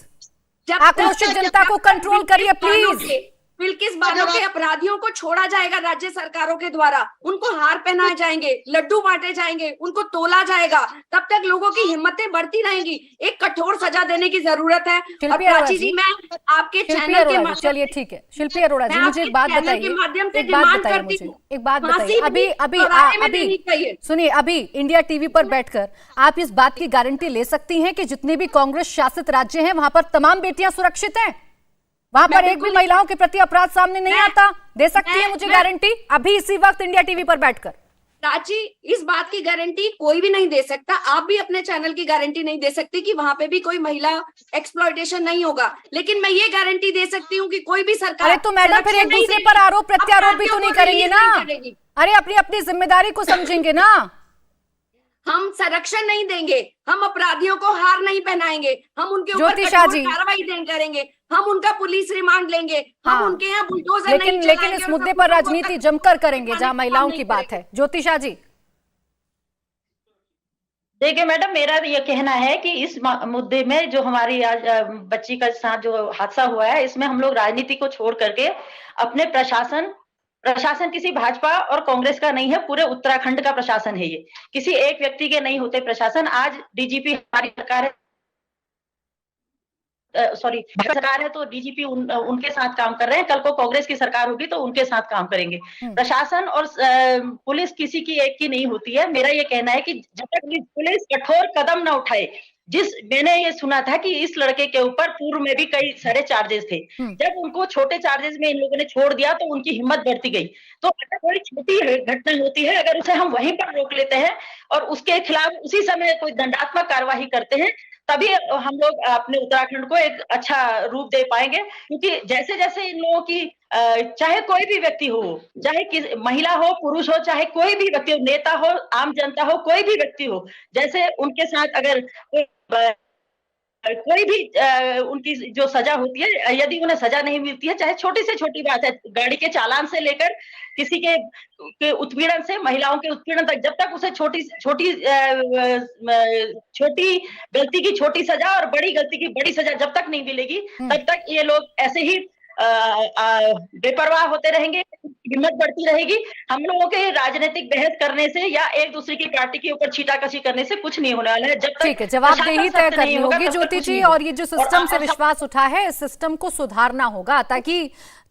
A: आक्रोशित जनता को कंट्रोल करिए प्लीज।
D: बिल्किस बानो के अपराधियों को छोड़ा जाएगा राज्य सरकारों के द्वारा, उनको हार पहनाए जाएंगे, लड्डू बांटे जाएंगे, उनको तोला जाएगा, तब तक लोगों की हिम्मतें बढ़ती रहेंगी। एक कठोर सजा देने की जरूरत है। और प्राची जी, मैं आपके चैनल के माध्यम,
A: चलिए ठीक है शिल्पी अरोड़ा जी, मुझे एक बात बताइए, एक बात बताइए, अभी सुनिए, अभी इंडिया टीवी पर बैठकर आप इस बात की गारंटी ले सकती हैं कि जितने भी कांग्रेस शासित राज्य हैं वहां पर तमाम बेटियां सुरक्षित हैं, वहां पर एक भी महिलाओं के प्रति अपराध सामने नहीं आता? दे सकती है मुझे गारंटी अभी इसी वक्त इंडिया टीवी पर बैठकर?
D: प्राची, इस बात की गारंटी कोई भी नहीं दे सकता, आप भी अपने चैनल की गारंटी नहीं दे सकती कि वहां पे भी कोई महिला एक्सप्लॉयटेशन नहीं होगा, लेकिन मैं ये गारंटी दे सकती हूँ कि कोई भी सरकार।
A: अरे तो मैडम फिर एक दूसरे पर आरोप प्रत्यारोप भी तो नहीं करेंगे ना? अरे अपनी अपनी जिम्मेदारी को समझेंगे ना?
D: हम संरक्षण नहीं देंगे, हम अपराधियों को हार नहीं पहनाएंगे, हम उनके ऊपर कार्रवाई करेंगे, हम उनका पुलिस रिमांड लेंगे, हम उनके यहाँ बुलडोजर नहीं चलाएंगे।
A: लेकिन इस मुद्दे पर राजनीति जमकर करेंगे जहां महिलाओं की बात है। ज्योतिषा जी,
E: देखिए मैडम, मेरा ये कहना है कि इस मुद्दे में जो हमारी आज बच्ची के साथ जो हादसा हुआ है, इसमें हम लोग राजनीति को छोड़ करके अपने प्रशासन किसी भाजपा और कांग्रेस का नहीं है, पूरे उत्तराखंड का प्रशासन है ये, किसी एक व्यक्ति के नहीं होते प्रशासन। आज डीजीपी हमारी सरकार है, सरकार है तो डीजीपी उनके साथ काम कर रहे हैं, कल को कांग्रेस की सरकार होगी तो उनके साथ काम करेंगे। प्रशासन और पुलिस किसी की एक की नहीं होती है। मेरा ये कहना है कि जब तक पुलिस कठोर कदम न उठाए, मैंने ये सुना था कि इस लड़के के ऊपर पूर्व में भी कई सारे चार्जेस थे, जब उनको छोटे चार्जेस में इन लोगों ने छोड़ दिया तो उनकी हिम्मत बढ़ती गई। तो अगर कोई छोटी घटना होती है, अगर उसे हम वहीं पर रोक लेते हैं और उसके खिलाफ उसी समय कोई दंडात्मक कार्यवाही करते हैं, तभी हम लोग अपने उत्तराखंड को एक अच्छा रूप दे पाएंगे। क्योंकि जैसे जैसे इन लोगों की चाहे कोई भी व्यक्ति हो, चाहे महिला हो, पुरुष हो, चाहे कोई भी व्यक्ति हो, नेता हो, आम जनता हो, कोई भी व्यक्ति हो, जैसे उनके साथ अगर कोई भी उनकी जो सजा होती है, यदि उन्हें सजा नहीं मिलती है, चाहे छोटी से छोटी बात है, गाड़ी के चालान से लेकर किसी के उत्पीड़न से, महिलाओं के उत्पीड़न तक, जब तक उसे छोटी गलती की छोटी सजा और बड़ी गलती की बड़ी सजा जब तक नहीं मिलेगी, तब तक ये लोग ऐसे ही बेपरवाह होते रहेंगे, हिम्मत बढ़ती रहेगी। हम लोगों के राजनीतिक बहस करने से या एक दूसरे की पार्टी के ऊपर छीटाकशी करने से कुछ नहीं होने वाला है। जब तक
A: ठीक है, जवाबदेही तय करनी होगी ज्योति जी, और ये जो सिस्टम से विश्वास उठा है, इस सिस्टम को सुधारना होगा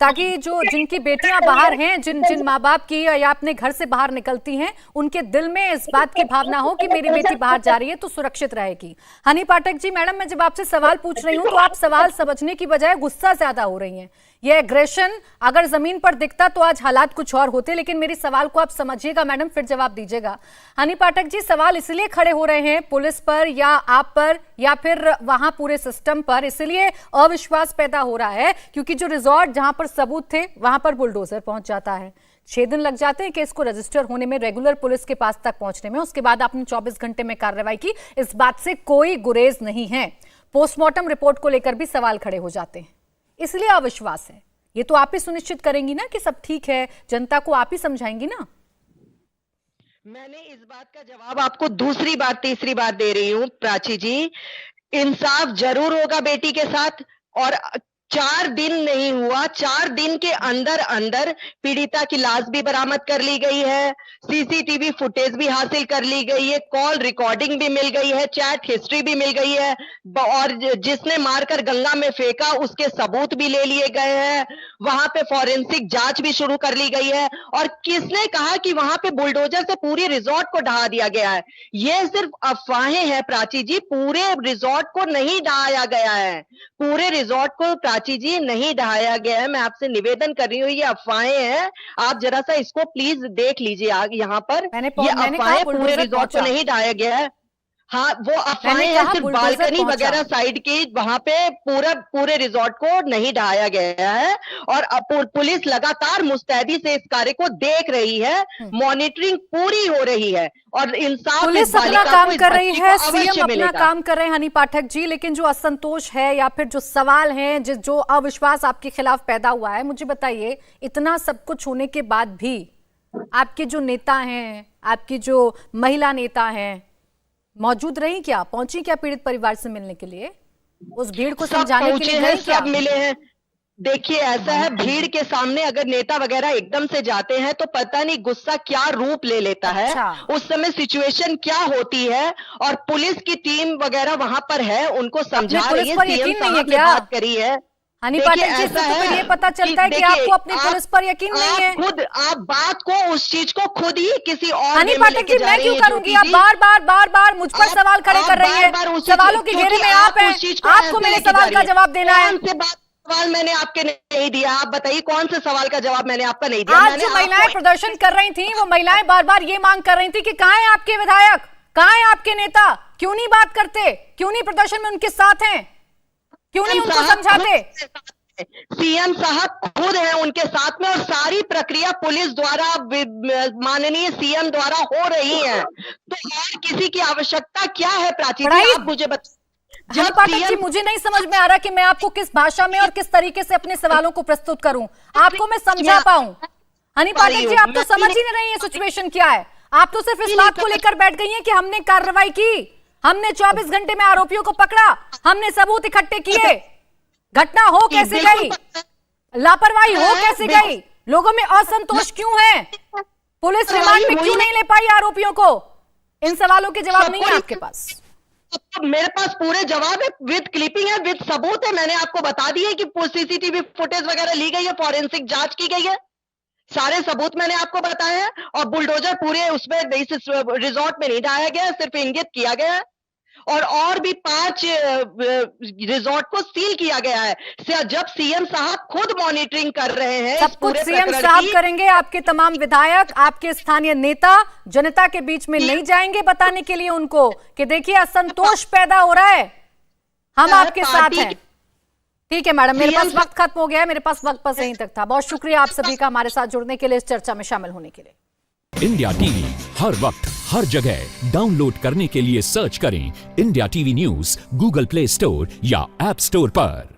A: ताकि जो जिनकी बेटियां बाहर हैं, जिन माँ बाप की या अपने घर से बाहर निकलती हैं, उनके दिल में इस बात की भावना हो कि मेरी बेटी बाहर जा रही है तो सुरक्षित रहेगी। हनी पाठक जी, मैडम, मैं जब आपसे सवाल पूछ रही हूँ तो आप सवाल समझने की बजाय गुस्सा ज्यादा हो रही हैं। ये एग्रेशन अगर जमीन पर दिखता तो आज हालात कुछ और होते, लेकिन मेरी सवाल को आप समझिएगा मैडम, फिर जवाब दीजिएगा। हनी पाठक जी, सवाल इसलिए खड़े हो रहे हैं पुलिस पर या आप पर या फिर वहां पूरे सिस्टम पर, इसलिए अविश्वास पैदा हो रहा है क्योंकि जो रिजॉर्ट जहां पर सबूत थे वहां पर बुलडोजर पहुंच जाता है, 6 दिन लग जाते हैं केस को रजिस्टर होने में, रेगुलर पुलिस के पास तक पहुंचने में, उसके बाद आपने 24 घंटे में कार्रवाई की, इस बात से कोई गुरेज नहीं है। पोस्टमार्टम रिपोर्ट को लेकर भी सवाल खड़े हो जाते हैं, इसलिए अविश्वास है ये तो आप ही सुनिश्चित करेंगी ना कि सब ठीक है, जनता को आप ही समझाएंगी ना।
C: मैंने इस बात का जवाब आपको दूसरी बार तीसरी बार दे रही हूँ प्राची जी। इंसाफ जरूर होगा बेटी के साथ, और 4 दिन नहीं हुआ, 4 दिन के अंदर अंदर पीड़िता की लाश भी बरामद कर ली गई है, सीसीटीवी फुटेज भी हासिल कर ली गई है, कॉल रिकॉर्डिंग भी मिल गई है, चैट हिस्ट्री भी मिल गई है, और जिसने मारकर गंगा में फेंका उसके सबूत भी ले लिए गए हैं। वहां पे फॉरेंसिक जांच भी शुरू कर ली गई है। और किसने कहा कि वहां पे बुलडोजर से पूरी रिजॉर्ट को ढहा दिया गया है? ये सिर्फ अफवाहें हैं प्राची जी, पूरे रिजॉर्ट को नहीं ढहाया गया है, पूरे रिजॉर्ट को प्राची जी नहीं ढहाया गया है। मैं आपसे निवेदन कर रही हूँ, ये अफवाहें हैं, आप जरा सा इसको प्लीज देख लीजिए आगे यहाँ पर। ये अफवाहें, पूरे रिजॉर्ट को नहीं ढहाया गया है। हाँ, वो अफवाहें हैं, सिर्फ बालकनी वगैरह साइड की, वहां पे पूरे रिजॉर्ट को नहीं ढहाया गया है। और पुलिस लगातार मुस्तैदी से इस कार्य को देख रही है, मॉनिटरिंग पूरी हो रही है, और इंसाफ
A: पुलिस अपना काम कर रही है, सीएम अपना काम कर रहे हैं हनी पाठक जी। लेकिन जो असंतोष है या फिर जो सवाल हैं, जो अविश्वास आपके खिलाफ पैदा हुआ है, मुझे बताइए, इतना सब कुछ होने के बाद भी आपके जो नेता हैं, आपकी जो महिला नेता हैं, मौजूद रही क्या, पहुंची क्या पीड़ित परिवार से मिलने के लिए? उस भीड़ को समझाने के लिए गए क्या?
C: सब मिले हैं। देखिए, ऐसा है, भीड़ के सामने अगर नेता वगैरह एकदम से जाते हैं तो पता नहीं गुस्सा क्या रूप ले लेता है। उस समय सिचुएशन क्या होती है, और पुलिस की टीम वगैरह वहां पर है, उनको समझा रही है, सीएम साहब ने बात करी है।
A: हनी पाठक जी, तो फिर ये पता चलता है कि आपको अपनी पुलिस पर यकीन नहीं है।
C: खुद आप बात को, उस चीज को खुद ही किसी और
A: हनी पाठक जी, मैं क्यों करूंगी? आप बार बार मुझ पर सवाल खड़े कर रही है। सवालों के घेरे में आप हैं, आपको मेरे सवाल का जवाब देना है।
C: सवाल मैंने आपके नहीं दिया, आप बताइए कौन से सवाल का जवाब मैंने आपका नहीं दिया?
A: आज जो महिलाएं प्रदर्शन कर रही थी, वो महिलाएं बार बार ये मांग कर रही थी कि कहां है आपके विधायक, कहां है आपके नेता, क्यों नहीं बात करते, क्यों नहीं प्रदर्शन में उनके साथ हैं, क्यों नहीं उनको समझाते?
C: सीएम साहब खुद हैं उनके साथ में, और सारी प्रक्रिया पुलिस द्वारा, माननीय सीएम द्वारा हो रही है, तो और किसी की आवश्यकता क्या है प्राची जी? आप मुझे
A: हनी पाठक जी, मुझे नहीं समझ में आ रहा कि मैं आपको किस भाषा में और किस तरीके से अपने सवालों को प्रस्तुत करूं, आपको मैं समझा पाऊं। हनी पाठक जी, आप तो समझ ही नहीं रही है सिचुएशन क्या है। आप तो सिर्फ इस बात को लेकर बैठ गई हैं कि हमने कार्रवाई की, हमने 24 घंटे में आरोपियों को पकड़ा, हमने सबूत इकट्ठे किए। घटना हो कैसे गई, लापरवाही हो कैसे गई, लोगों में असंतोष क्यों है, पुलिस रिमांड में क्यों नहीं ले पाई आरोपियों को? इन सवालों के जवाब नहीं है आपके पास।
C: मेरे पास पूरे जवाब है, विद क्लिपिंग है, विद सबूत है। मैंने आपको बता दिया कि सीसीटीवी फुटेज वगैरह ली गई है, फॉरेंसिक जांच की गई है, सारे सबूत मैंने आपको बताए हैं। और बुलडोजर पूरे उसमें रिजॉर्ट में नहीं ढाया गया, सिर्फ इंगित किया गया है। और भी 5 रिजॉर्ट को सील किया गया है। जब सीएम साहब खुद मॉनिटरिंग कर रहे हैं,
A: सब कुछ सीएम साहब करेंगे। आपके तमाम विधायक, आपके स्थानीय नेता जनता के बीच में नहीं जाएंगे बताने के लिए उनको कि देखिए असंतोष पैदा हो रहा है, हम आपके साथ हैं। ठीक है मैडम, मेरे पास वक्त खत्म हो गया है, मेरे पास वक्त बस यहीं तक था। बहुत शुक्रिया आप सभी का हमारे साथ जुड़ने के लिए, इस चर्चा में शामिल होने के लिए।
G: इंडिया टीवी हर वक्त हर जगह डाउनलोड करने के लिए सर्च करें India TV news Google play store या ऐप स्टोर पर।